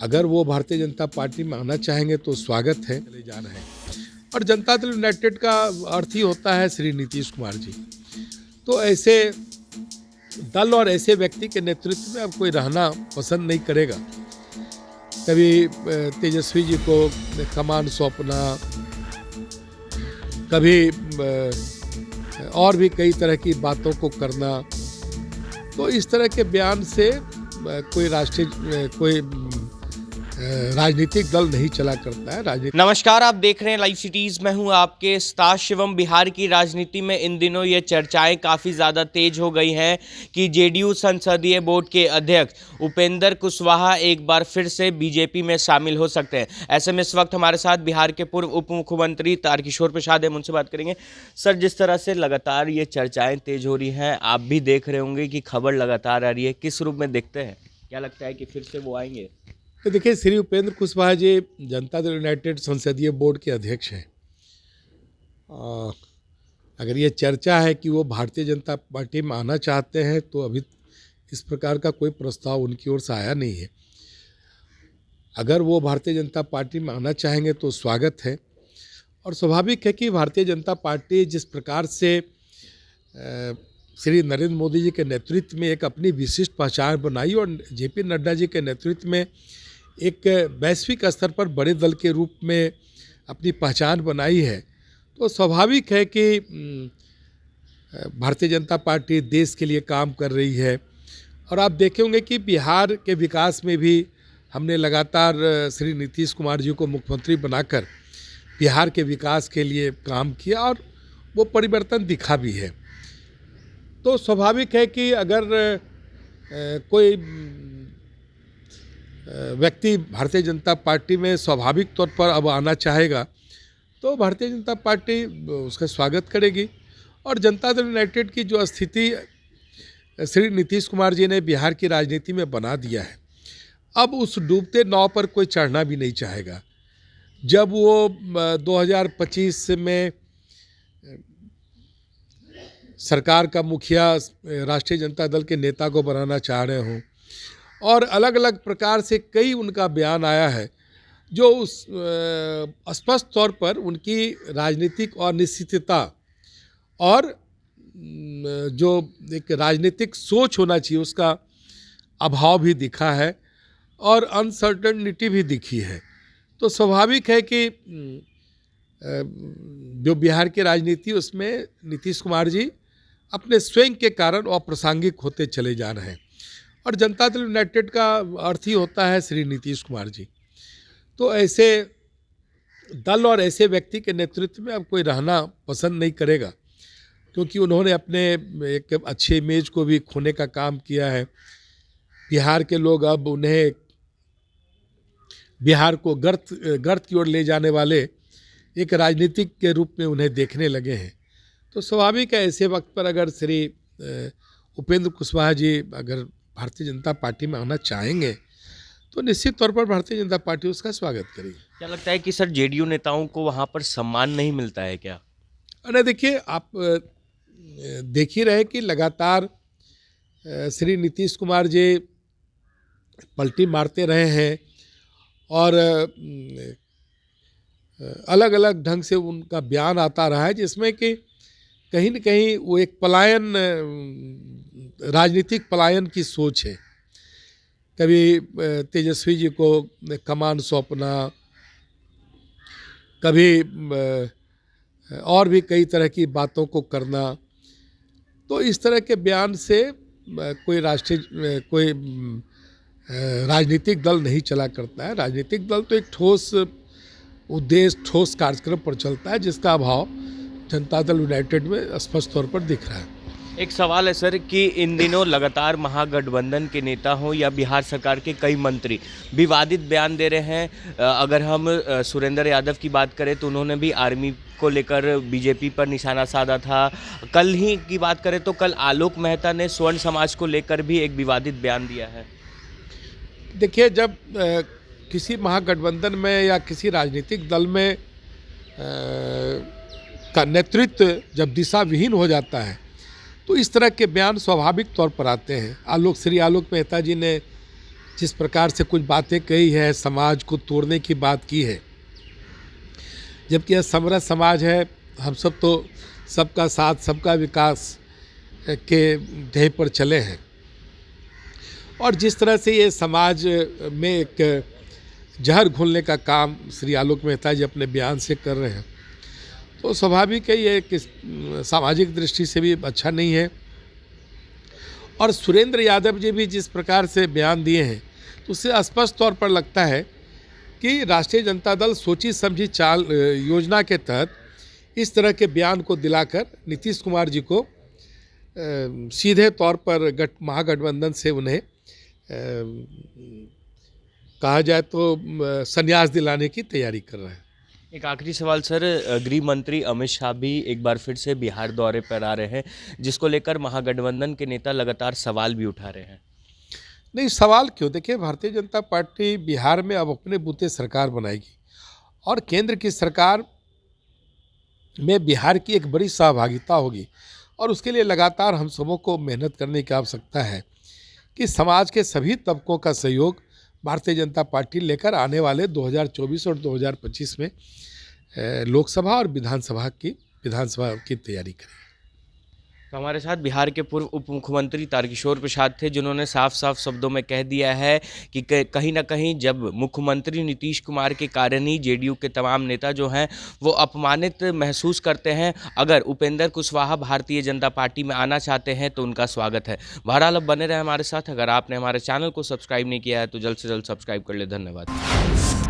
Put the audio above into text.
अगर वो भारतीय जनता पार्टी में आना चाहेंगे तो स्वागत है, चले जा रहे हैं। और जनता दल यूनाइटेड का अर्थ ही होता है श्री नीतीश कुमार जी। तो ऐसे दल और ऐसे व्यक्ति के नेतृत्व में अब कोई रहना पसंद नहीं करेगा। कभी तेजस्वी जी को कमान सौंपना, कभी और भी कई तरह की बातों को करना, तो इस तरह के बयान से कोई राजनीतिक दल नहीं चला करता है। नमस्कार, आप देख रहे हैं लाइव सिटीज। मैं हूं आपके स्टार शिवम। बिहार की राजनीति में इन दिनों ये चर्चाएं काफ़ी ज़्यादा तेज हो गई हैं कि जेडीयू संसदीय बोर्ड के अध्यक्ष उपेंद्र कुशवाहा एक बार फिर से बीजेपी में शामिल हो सकते हैं। ऐसे में इस वक्त हमारे साथ बिहार के पूर्व उप मुख्यमंत्री तारकिशोर प्रसाद हैं, उनसे बात करेंगे। सर, जिस तरह से लगातार ये चर्चाएँ तेज हो रही हैं, आप भी देख रहे होंगे कि खबर लगातार आ रही है, किस रूप में देखते हैं? क्या लगता है कि फिर से वो आएंगे? तो देखिए, श्री उपेंद्र कुशवाहा जी जनता दल यूनाइटेड संसदीय बोर्ड के अध्यक्ष हैं। अगर ये चर्चा है कि वो भारतीय जनता पार्टी में आना चाहते हैं, तो अभी इस प्रकार का कोई प्रस्ताव उनकी ओर से आया नहीं है। अगर वो भारतीय जनता पार्टी में आना चाहेंगे तो स्वागत है। और स्वाभाविक है कि भारतीय जनता पार्टी जिस प्रकार से श्री नरेंद्र मोदी जी के नेतृत्व में एक अपनी विशिष्ट पहचान बनाई और जेपी नड्डा जी के नेतृत्व में एक वैश्विक स्तर पर बड़े दल के रूप में अपनी पहचान बनाई है, तो स्वाभाविक है कि भारतीय जनता पार्टी देश के लिए काम कर रही है। और आप देखेंगे कि बिहार के विकास में भी हमने लगातार श्री नीतीश कुमार जी को मुख्यमंत्री बनाकर बिहार के विकास के लिए काम किया और वो परिवर्तन दिखा भी है। तो स्वाभाविक है कि अगर कोई व्यक्ति भारतीय जनता पार्टी में स्वाभाविक तौर पर अब आना चाहेगा, तो भारतीय जनता पार्टी उसका स्वागत करेगी। और जनता दल यूनाइटेड की जो स्थिति श्री नीतीश कुमार जी ने बिहार की राजनीति में बना दिया है, अब उस डूबते नाव पर कोई चढ़ना भी नहीं चाहेगा। जब वो 2025 में सरकार का मुखिया राष्ट्रीय जनता दल के नेता को बनाना चाह रहे हों और अलग अलग प्रकार से कई उनका बयान आया है जो उस स्पष्ट तौर पर उनकी राजनीतिक अनिश्चितता और जो एक राजनीतिक सोच होना चाहिए उसका अभाव भी दिखा है और अनसर्टेनिटी भी दिखी है। तो स्वाभाविक है कि जो बिहार की राजनीति उसमें नीतीश कुमार जी अपने स्वयं के कारण अप्रासंगिक होते चले जा रहे हैं। और जनता दल यूनाइटेड का अर्थ ही होता है श्री नीतीश कुमार जी। तो ऐसे दल और ऐसे व्यक्ति के नेतृत्व में अब कोई रहना पसंद नहीं करेगा, क्योंकि उन्होंने अपने एक अच्छे इमेज को भी खोने का काम किया है। बिहार के लोग अब उन्हें बिहार को गर्त की ओर ले जाने वाले एक राजनीतिक के रूप में उन्हें देखने लगे हैं। तो स्वाभाविक है ऐसे वक्त पर अगर श्री उपेंद्र कुशवाहा जी अगर भारतीय जनता पार्टी में आना चाहेंगे, तो निश्चित तौर पर भारतीय जनता पार्टी उसका स्वागत करेगी। क्या लगता है कि सर जेडीयू नेताओं को वहाँ पर सम्मान नहीं मिलता है क्या? अरे देखिए, आप देख ही रहे कि लगातार श्री नीतीश कुमार जी पलटी मारते रहे हैं और अलग अलग ढंग से उनका बयान आता रहा है, जिसमें कि कहीं न कहीं वो एक राजनीतिक पलायन की सोच है। कभी तेजस्वी जी को कमान सौंपना, कभी और भी कई तरह की बातों को करना, तो इस तरह के बयान से कोई राजनीतिक दल नहीं चला करता है। राजनीतिक दल तो एक ठोस उद्देश्य, ठोस कार्यक्रम पर चलता है, जिसका अभाव जनता दल यूनाइटेड में स्पष्ट तौर पर दिख रहा है। एक सवाल है सर कि इन दिनों लगातार महागठबंधन के नेता हों या बिहार सरकार के कई मंत्री विवादित बयान दे रहे हैं। अगर हम सुरेंद्र यादव की बात करें तो उन्होंने भी आर्मी को लेकर बीजेपी पर निशाना साधा था। कल ही की बात करें तो कल आलोक मेहता ने स्वर्ण समाज को लेकर भी एक विवादित बयान दिया है। देखिए, जब किसी महागठबंधन में या किसी राजनीतिक दल में का नेतृत्व जब दिशा विहीन हो जाता है, तो इस तरह के बयान स्वाभाविक तौर पर आते हैं। श्री आलोक मेहता जी ने जिस प्रकार से कुछ बातें कही है, समाज को तोड़ने की बात की है, जबकि यह समरस समाज है। हम सब तो सबका साथ सबका विकास के ध्येय पर चले हैं, और जिस तरह से ये समाज में एक जहर घोलने का काम श्री आलोक मेहता जी अपने बयान से कर रहे हैं, तो स्वाभाविक है ये कि सामाजिक दृष्टि से भी अच्छा नहीं है। और सुरेंद्र यादव जी भी जिस प्रकार से बयान दिए हैं, तो उससे स्पष्ट तौर पर लगता है कि राष्ट्रीय जनता दल सोची समझी चाल योजना के तहत इस तरह के बयान को दिलाकर नीतीश कुमार जी को सीधे तौर पर महागठबंधन से उन्हें कहा जाए तो संन्यास दिलाने की तैयारी कर रहे हैं। एक आखिरी सवाल सर, गृह मंत्री अमित शाह भी एक बार फिर से बिहार दौरे पर आ रहे हैं, जिसको लेकर महागठबंधन के नेता लगातार सवाल भी उठा रहे हैं। नहीं, सवाल क्यों? देखिए, भारतीय जनता पार्टी बिहार में अब अपने बूते सरकार बनाएगी, और केंद्र की सरकार में बिहार की एक बड़ी सहभागिता होगी, और उसके लिए लगातार हम सबों को मेहनत करने की आवश्यकता है कि समाज के सभी तबकों का सहयोग भारतीय जनता पार्टी लेकर आने वाले 2024 और 2025 में लोकसभा और विधानसभा की तैयारी करें। तो हमारे साथ बिहार के पूर्व उप मुख्यमंत्री तारकिशोर प्रसाद थे, जिन्होंने साफ साफ शब्दों में कह दिया है कि कहीं ना कहीं जब मुख्यमंत्री नीतीश कुमार के कारण ही जेडीयू के तमाम नेता जो हैं वो अपमानित महसूस करते हैं। अगर उपेंद्र कुशवाहा भारतीय जनता पार्टी में आना चाहते हैं तो उनका स्वागत है। बहरहाल अब बने रहे हमारे साथ। अगर आपने हमारे चैनल को सब्सक्राइब नहीं किया है तो जल्द से जल्द सब्सक्राइब कर ले। धन्यवाद।